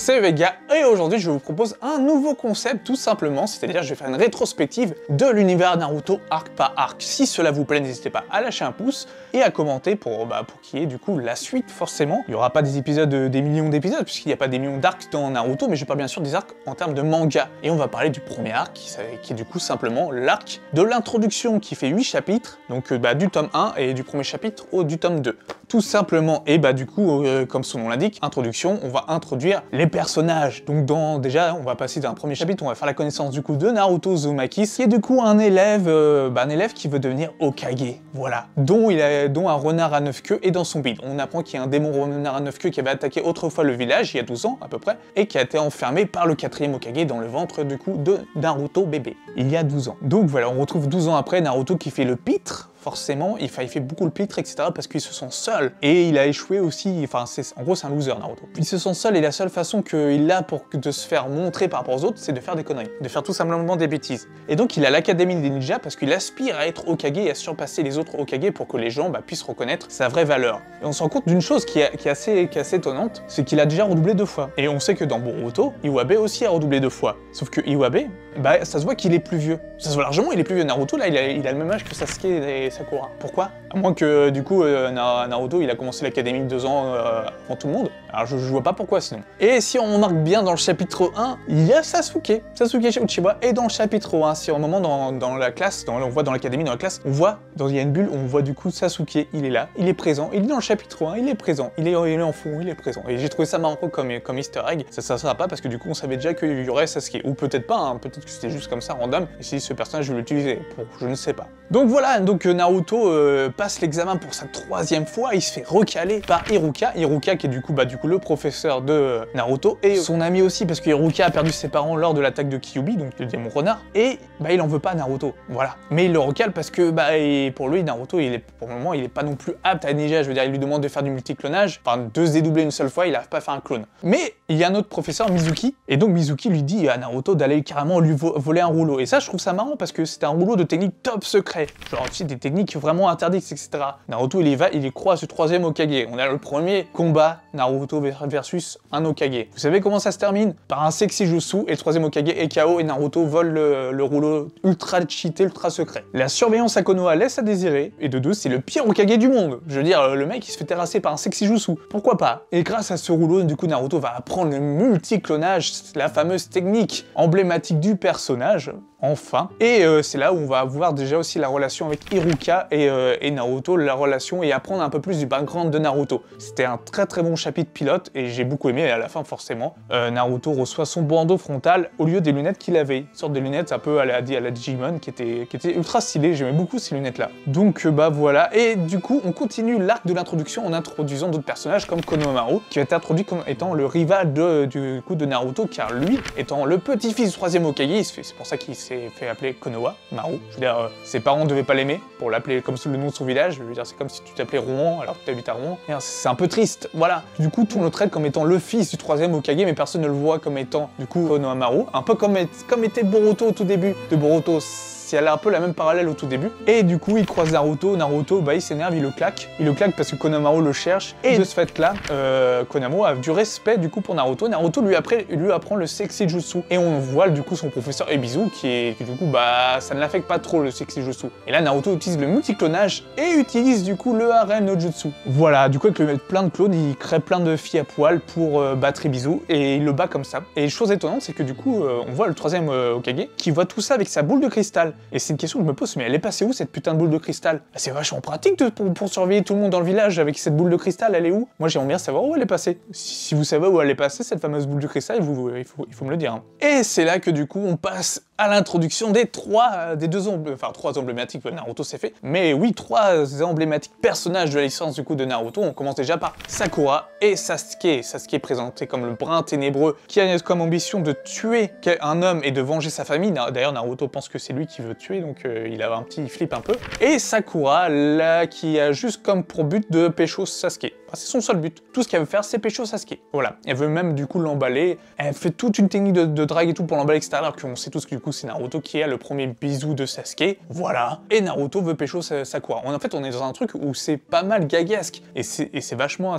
c'est Vega et aujourd'hui je vous propose un nouveau concept tout simplement, c'est-à-dire je vais faire une rétrospective de l'univers Naruto arc par arc. Si cela vous plaît, n'hésitez pas à lâcher un pouce et à commenter pour qu'il y ait du coup la suite forcément. Il n'y aura pas des épisodes, des millions d'épisodes puisqu'il n'y a pas des millions d'arcs dans Naruto, mais je parle bien sûr des arcs en termes de manga. Et on va parler du premier arc qui est du coup simplement l'arc de l'introduction qui fait 8 chapitres, donc du tome 1 et du premier chapitre au du tome 2. Tout simplement, et du coup, comme son nom l'indique, introduction, on va introduire les personnages. Donc déjà, on va passer d'un premier chapitre, on va faire la connaissance du coup de Naruto Uzumaki, qui est du coup un élève qui veut devenir Hokage, voilà, dont un renard à 9 queues est dans son bide. On apprend qu'il y a un démon renard à 9 queues qui avait attaqué autrefois le village, il y a 12 ans à peu près, et qui a été enfermé par le 4e Hokage dans le ventre du coup de Naruto bébé, il y a 12 ans. Donc voilà, on retrouve 12 ans après Naruto qui fait le pitre, forcément, il fait beaucoup le pitre, etc. parce qu'il se sent seul. Et il a échoué aussi, en gros c'est un loser Naruto. Il se sent seul et la seule façon qu'il a de se faire montrer par rapport aux autres, c'est de faire des conneries, de faire tout simplement des bêtises. Et donc il a l'académie des ninjas parce qu'il aspire à être Hokage et à surpasser les autres Hokage pour que les gens puissent reconnaître sa vraie valeur. Et on se rend compte d'une chose qui est assez étonnante, c'est qu'il a déjà redoublé 2 fois. Et on sait que dans Boruto, Iwabe aussi a redoublé 2 fois. Sauf que Iwabe, ça se voit qu'il est plus vieux. Ça se voit largement, il est plus vieux. Naruto, là, il a le même âge que Sasuke et Sakura. Pourquoi? À moins que, du coup, Naruto, il a commencé l'académie 2 ans avant tout le monde. Alors, je vois pas pourquoi, sinon. Et si on remarque bien dans le chapitre 1, il y a Sasuke Uchiwa. Et dans le chapitre 1, si au moment dans la classe, on voit dans l'académie, dans la classe, on voit, il y a une bulle, on voit du coup Sasuke, il est là, il est présent. Il est dans le chapitre 1, il est présent. Il est en fond, il est présent. Et j'ai trouvé ça marrant comme easter egg. Ça sera pas parce que du coup, on savait déjà qu'il y aurait Sasuke. Ou peut-être pas, hein, peut-être que c'était juste comme ça, random. Et si ce personnage, je vais l'utiliser, je ne sais pas. Donc voilà, Naruto passe l'examen pour sa 3e fois, il se fait recaler par Iruka. Iruka qui est du coup le professeur de Naruto et son ami aussi parce que Iruka a perdu ses parents lors de l'attaque de Kyuubi, donc le démon renard, et il en veut pas à Naruto, voilà. Mais il le recale parce que pour lui Naruto, pour le moment, il est pas non plus apte à ninja, je veux dire, il lui demande de faire du multiclonage, enfin de se dédoubler une seule fois, il n'arrive pas à faire un clone. Mais il y a un autre professeur, Mizuki, et donc Mizuki lui dit à Naruto d'aller carrément lui voler un rouleau. Et ça, je trouve ça marrant parce que c'est un rouleau de technique top secret, genre tu sais, des techniques vraiment interdites, etc. Naruto, il y croit à ce 3e Hokage. On a le premier combat Naruto versus un Hokage. Vous savez comment ça se termine? Par un sexy jutsu et le 3e Hokage est KO et Naruto vole le rouleau ultra cheaté, ultra secret. La surveillance à Konoha laisse à désirer, et de 2, c'est le pire Hokage du monde. Je veux dire, le mec il se fait terrasser par un sexy jutsu. Pourquoi pas? Et grâce à ce rouleau, du coup Naruto va apprendre le multiclonage, la fameuse technique emblématique du personnage, enfin. Et c'est là où on va voir déjà aussi la relation avec Iruka et Naruto, la relation, et apprendre un peu plus du background de Naruto. C'était un très très bon chapitre pilote et j'ai beaucoup aimé, et à la fin forcément, Naruto reçoit son bandeau frontal au lieu des lunettes qu'il avait. Une sorte de lunettes un peu à la Digimon qui était ultra stylé, j'aimais beaucoup ces lunettes là. Donc voilà, et du coup on continue l'arc de l'introduction en introduisant d'autres personnages comme Konohamaru, qui va être introduit comme étant le rival du coup de Naruto, car lui, étant le petit-fils du 3e Hokage, c'est pour ça qu'il s'est fait appeler Konohamaru. Je veux dire, ses parents ne devaient pas l'aimer pour l'appeler comme le nom de son village. Je veux dire, c'est comme si tu t'appelais Rouen alors que tu habites à Rouen. C'est un peu triste, voilà. Du coup, tout on le traite comme étant le fils du 3e Hokage, mais personne ne le voit comme étant du coup Konohamaru. Un peu comme était Boruto au tout début de Boruto. C'est un peu la même parallèle au tout début. Et du coup, il croise Naruto, il s'énerve, il le claque. Il le claque parce que Konohamaru le cherche. Et de ce fait-là, Konohamaru a du respect du coup pour Naruto. Naruto lui apprend le sexy jutsu. Et on voit du coup son professeur Ebisu qui du coup, ça ne l'affecte pas trop le sexy jutsu. Et là, Naruto utilise le multiclonage et utilise du coup le harem no jutsu. Voilà, du coup, avec plein de clones, il crée plein de filles à poil pour battre Ebisu. Et il le bat comme ça. Et chose étonnante, c'est que du coup, on voit le 3e Hokage qui voit tout ça avec sa boule de cristal. Et c'est une question que je me pose, mais elle est passée où cette putain de boule de cristal? C'est vachement pratique pour surveiller tout le monde dans le village avec cette boule de cristal, elle est où? Moi j'aimerais bien savoir où elle est passée. Si vous savez où elle est passée, cette fameuse boule de cristal, il faut me le dire. Hein. Et c'est là que du coup on passe à l'introduction des 3 emblématiques, Naruto c'est fait, mais oui, 3 emblématiques personnages de la licence du coup de Naruto. On commence déjà par Sakura et Sasuke. Sasuke est présenté comme le brin ténébreux qui a comme ambition de tuer un homme et de venger sa famille. D'ailleurs Naruto pense que c'est lui qui veut tuer, donc il a un petit flip un peu. Et Sakura, là, qui a juste comme pour but de pécho Sasuke. Enfin, c'est son seul but. Tout ce qu'elle veut faire, c'est pécho Sasuke. Voilà. Elle veut même du coup l'emballer. Elle fait toute une technique de drague et tout pour l'emballer, etc. Alors qu'on sait tous que du coup c'est Naruto qui a le premier bisou de Sasuke. Voilà. Et Naruto veut pécho Sakura. En fait, on est dans un truc où c'est pas mal gagasque. Et c'est vachement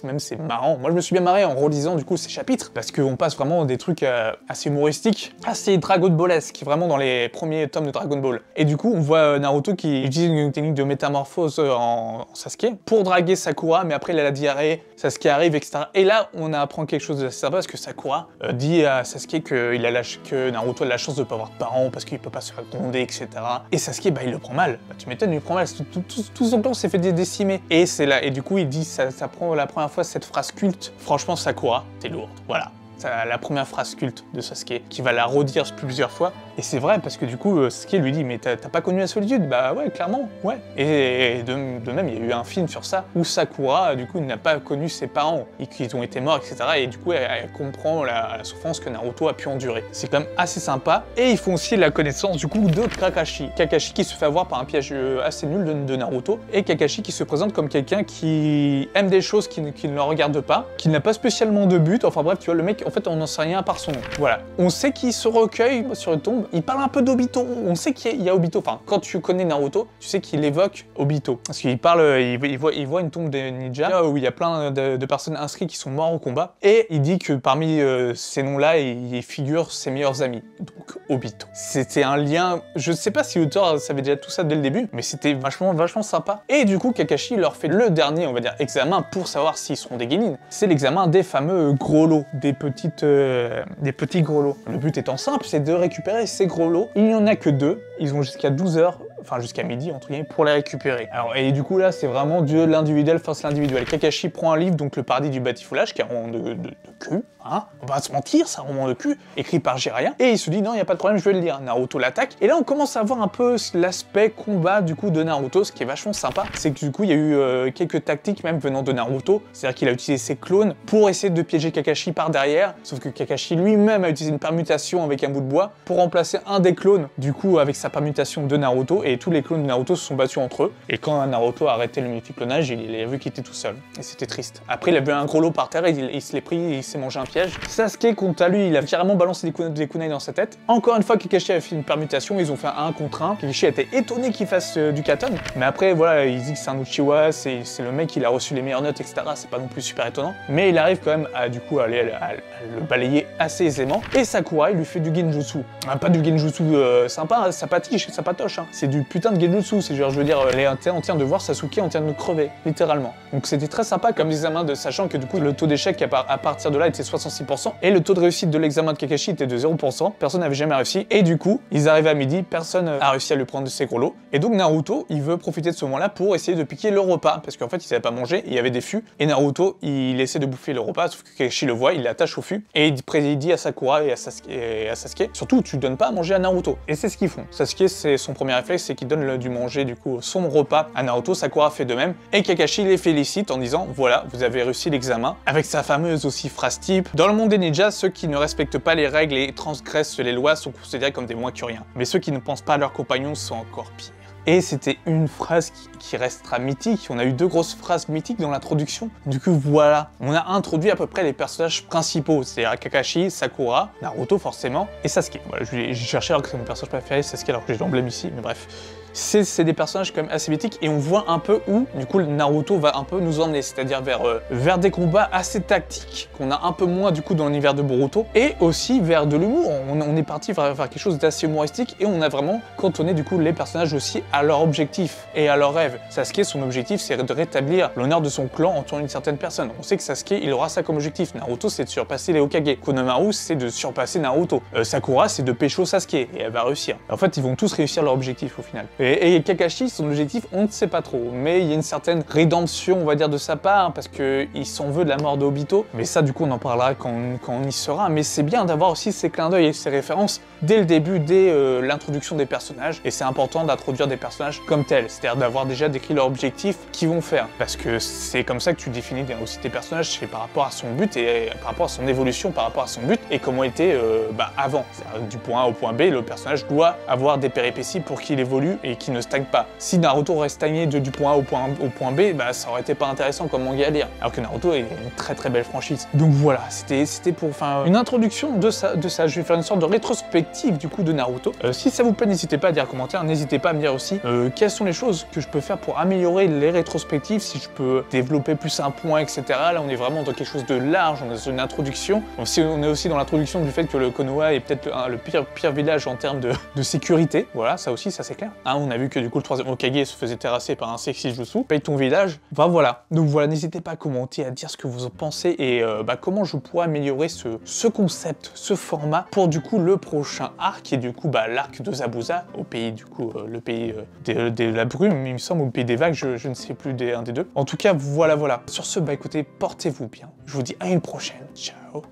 même c'est marrant. Moi, je me suis bien marré en relisant du coup ces chapitres parce qu'on passe vraiment des trucs assez humoristiques, assez Dragon Ballesque, vraiment dans les premiers tomes de Dragon Ball. Et du coup, on voit Naruto qui utilise une technique de métamorphose en Sasuke pour draguer Sakura, mais après il a la diarrhée, Sasuke arrive, etc. Et là, on apprend quelque chose de sympa parce que Sakura dit à Sasuke que Naruto a la chance de pas avoir de parents parce qu'il peut pas se faire gronder, etc. Et Sasuke, bah il le prend mal. Bah, tu m'étonnes, il le prend mal. Tout son clan s'est fait décimer. Et c'est là, et du coup, il dit, ça prend la première fois cette phrase culte. Franchement, Sakura, t'es lourde. Voilà. La première phrase culte de Sasuke, qui va la redire plusieurs fois. Et c'est vrai, parce que du coup, Sasuke lui dit « Mais t'as pas connu la solitude ?» Bah ouais, clairement, ouais. Et de même, il y a eu un film sur ça, où Sakura, du coup, n'a pas connu ses parents, et qu'ils ont été morts, etc. Et du coup, elle comprend la souffrance que Naruto a pu endurer. C'est quand même assez sympa. Et ils font aussi la connaissance, du coup, de Kakashi. Kakashi qui se fait avoir par un piège assez nul de Naruto, et Kakashi qui se présente comme quelqu'un qui aime des choses qui ne le regardent pas, qui n'a pas spécialement de but. Enfin bref, tu vois, le mec, en fait, on n'en sait rien à part son nom. Voilà. On sait qu'il se recueille sur une tombe. Il parle un peu d'Obito. On sait qu'il y a Obito. Enfin, quand tu connais Naruto, tu sais qu'il évoque Obito. Parce qu'il parle, il voit une tombe de ninja où il y a plein de personnes inscrites qui sont morts au combat. Et il dit que parmi ces noms-là, il figure ses meilleurs amis. Donc, Obito. C'était un lien... Je sais pas si l'auteur savait déjà tout ça dès le début, mais c'était vachement sympa. Et du coup, Kakashi leur fait le dernier, on va dire, examen pour savoir s'ils seront des Genin. C'est l'examen des fameux gros lots, des petits gros lots. Le but étant simple, c'est de récupérer ces gros lots. Il n'y en a que 2. Ils ont jusqu'à 12 heures, enfin jusqu'à midi entre guillemets, pour les récupérer. Alors, et du coup là, c'est vraiment de l'individuel face à l'individuel. Kakashi prend un livre, donc le paradis du batifoulage, qui est un roman de cul, hein. On va pas se mentir, c'est un roman de cul, écrit par Jiraiya. Et il se dit non, il n'y a pas de problème, je vais le lire. Naruto l'attaque. Et là, on commence à voir un peu l'aspect combat du coup de Naruto, ce qui est vachement sympa. C'est que du coup, il y a eu quelques tactiques même venant de Naruto. C'est-à-dire qu'il a utilisé ses clones pour essayer de piéger Kakashi par derrière. Sauf que Kakashi lui-même a utilisé une permutation avec un bout de bois pour remplacer un des clones, du coup, avec sa permutation de Naruto. Et tous les clones de Naruto se sont battus entre eux. Et quand Naruto a arrêté le multiclonage, il a vu qu'il était tout seul. Et c'était triste. Après, il a vu un gros lot par terre et il se l'est pris et il s'est mangé un piège. Sasuke, quant à lui, il a carrément balancé des kunai dans sa tête. Encore une fois, Kakashi a fait une permutation, ils ont fait un 1 contre 1. Kakashi a été étonné qu'il fasse du katon. Mais après, voilà, il dit que c'est un Uchiwa, c'est le mec, il a reçu les meilleures notes, etc. C'est pas non plus super étonnant. Mais il arrive quand même à, du coup, à le balayer assez aisément. Et Sakura, il lui fait du genjutsu. Pas du genjutsu sympa, ça patoche. Hein. C'est du putain de genjutsu. C'est genre, je veux dire, on tient de voir Sasuke en train de crever, littéralement. Donc c'était très sympa comme examen, sachant que du coup, le taux d'échec à partir de là était 66%. Et le taux de réussite de l'examen de Kakashi était de 0%. Personne n'avait jamais réussi. Et du coup, ils arrivent à midi, personne a réussi à lui prendre de ses gros lots. Et donc Naruto, il veut profiter de ce moment-là pour essayer de piquer le repas. Parce qu'en fait, il savait pas manger, il y avait des fûts. Et Naruto, il essaie de bouffer le repas, sauf que Kakashi le voit, il l'attache au fût. Et il dit à Sakura et à Sasuke, surtout, tu donnes pas à manger à Naruto. Et c'est ce qu'ils font. Sasuke, c'est son premier réflexe, c'est qu'il donne du manger, du coup, son repas à Naruto. Sakura fait de même. Et Kakashi les félicite en disant, voilà, vous avez réussi l'examen. Avec sa fameuse aussi phrase type, dans le monde des ninjas, ceux qui ne respectent pas les règles et transgressent les lois sont considérés comme des moins que rien. Mais ceux qui ne pensent pas à leurs compagnons sont encore pires. Et c'était une phrase qui restera mythique. On a eu 2 grosses phrases mythiques dans l'introduction. Du coup, voilà. On a introduit à peu près les personnages principaux. C'est-à-dire Kakashi, Sakura, Naruto forcément, et Sasuke. Voilà, j'ai cherché alors que c'est mon personnage préféré, Sasuke, alors que j'ai l'emblème ici, mais bref. C'est des personnages quand même assez mythiques et on voit un peu où, du coup, Naruto va un peu nous emmener, c'est-à-dire vers des combats assez tactiques, qu'on a un peu moins, du coup, dans l'univers de Boruto, et aussi vers de l'humour. On est parti vers quelque chose d'assez humoristique et on a vraiment cantonné, du coup, les personnages aussi à leur objectif et à leur rêve. Sasuke, son objectif, c'est de rétablir l'honneur de son clan en tuant une certaine personne. On sait que Sasuke, il aura ça comme objectif. Naruto, c'est de surpasser les Hokage. Konohamaru, c'est de surpasser Naruto. Sakura, c'est de pécho Sasuke, et elle va réussir. En fait, ils vont tous réussir leur objectif au final. Et Kakashi, son objectif, on ne sait pas trop, mais il y a une certaine rédemption, on va dire, de sa part, parce qu'il s'en veut de la mort de Obito. Mais ça, du coup, on en parlera quand on y sera. Mais c'est bien d'avoir aussi ces clins d'œil et ces références dès le début, dès l'introduction des personnages. Et c'est important d'introduire des personnages comme tels, c'est-à-dire d'avoir déjà décrit leur objectif qu'ils vont faire. Parce que c'est comme ça que tu définis aussi tes personnages, c'est par rapport à son but et par rapport à son évolution, par rapport à son but et comment il était avant. Du point A au point B, le personnage doit avoir des péripéties pour qu'il évolue et et qui ne stagne pas. Si Naruto aurait stagné du point A au point B, bah ça aurait été pas intéressant comme manga à lire. Alors que Naruto est une très belle franchise. Donc voilà, c'était pour enfin une introduction de ça. Je vais faire une sorte de rétrospective du coup de Naruto. Si ça vous plaît, n'hésitez pas à dire en commentaire, n'hésitez pas à me dire aussi quelles sont les choses que je peux faire pour améliorer les rétrospectives, si je peux développer plus un point, etc. Là on est vraiment dans quelque chose de large, on est dans une introduction. On est aussi dans l'introduction du fait que le Konoha est peut-être le pire village en termes de sécurité. Voilà, ça aussi, ça c'est clair. Hein, on a vu que du coup le 3e Hokage se faisait terrasser par un sexy jutsu. Paye ton village. Enfin voilà. Donc voilà, n'hésitez pas à commenter, à dire ce que vous en pensez et comment je pourrais améliorer ce concept, ce format pour du coup le prochain arc et du coup l'arc de Zabuza au pays du coup le pays de la brume, il me semble, ou le pays des vagues, je ne sais plus un des deux. En tout cas, voilà. Sur ce, écoutez, portez-vous bien. Je vous dis à une prochaine. Ciao.